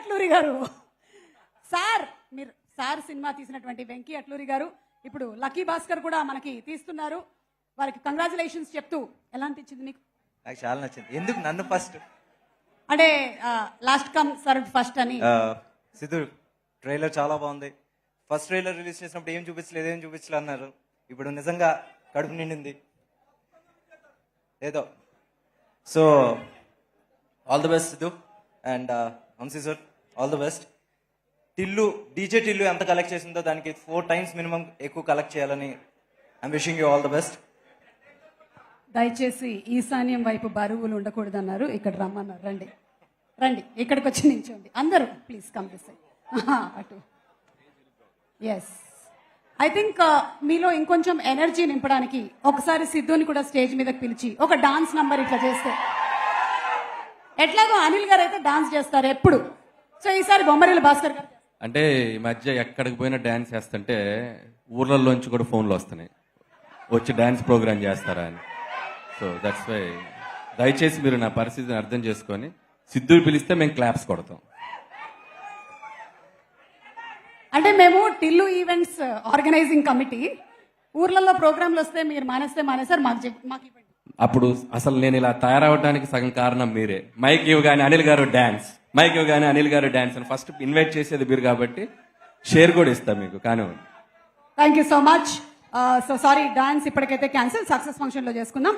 అట్లూరి గారు సార్, మీరు sir cinema తీసినటువంటి వెంకీ అట్లూరి గారు ఇప్పుడు లక్కీ భాస్కర్ కూడా మనకి తీస్తున్నారు. వారికి కంగ్రాచులేషన్స్ చెప్తూ ఎలా అనిపించింది మీకు? నాకు చాలా నచ్చింది. ఎందుకు నన్ను ఫస్ట్ అంటే లాస్ట్ కమ్ సర్వ్ ఫస్ట్ అని. సిద్ధు ట్రైలర్ చాలా బాగుంది. ఫస్ట్ ట్రైలర్ రిలీజ్ చేసినప్పుడు ఏం చూపించలేదు అన్నారు. ఇప్పుడు నిజంగా కడుపు నిండింది ఏదో. So all the best Siddhu and Vamsi sir, all the best. DJ Tillu ఎంత కలెక్ట్ చేసిందో దానికి 4 times మినిమం ఎక్కువ కలెక్ట్ చేయాలని I'm wishing you all the best. దయచేసి ఈశాన్యం వైపు బరువులు ఉండకూడదన్నారు. ఇక్కడ రమ్మన్నారు. రండి రండి, ఇక్కడికి వచ్చి నిల్చోండి అందరూ, ప్లీజ్ కమ్ దిస్ సైడ్. అటు ఎస్, ఐ థింక్ మీలో ఇంకొంచెం ఎనర్జీ నింపడానికి ఒకసారి సిద్ధుని కూడా స్టేజ్ మీదకి పిలిచి ఒక డాన్స్ నంబర్ ఇట్లా చేస్తే, ఎట్లాగో అనిల్ గారు అయితే డాన్స్ చేస్తారు ఎప్పుడు, సో ఈసారి బొమ్మరిల్లు భాస్కర్ గారు. అంటే ఈ మధ్య ఎక్కడికి పోయినా డాన్స్ చేస్తుంటే ఊర్లలోంచి కూడా ఫోన్లు వస్తున్నాయి, వచ్చి డాన్స్ ప్రోగ్రామ్ చేస్తారా అని. సో దట్స్ వై దయచేసి మీరు నా పరిస్థితిని అర్థం చేసుకొని సిద్ధుని పిలిస్తే మేము క్లాప్స్ కొడతాం. అంటే మేము టిల్లు ఈవెంట్స్ ఆర్గనైజింగ్ కమిటీ, ఊర్లలో ప్రోగ్రాంలు వస్తే మీరు మానేసారు మాకు ఇవ్వండి. అప్పుడు అసలు నేను ఇలా తయారవడానికి సగం కారణం మీరే. మైక్ ఇవ్వగానే అనిల్ గారు డాన్స్, మైక్ ఇవ్వగానే అనిల్ గారు డాన్స్ అని ఫస్ట్ ఇన్వైట్ చేసేది మీరు కాబట్టి షేర్ కూడా ఇస్తాం మీకు. కానీ thank you so much. So sorry, dance ఇప్పటికైతే క్యాన్సిల్, సక్సెస్ ఫంక్షన్ లో చేసుకుందాం.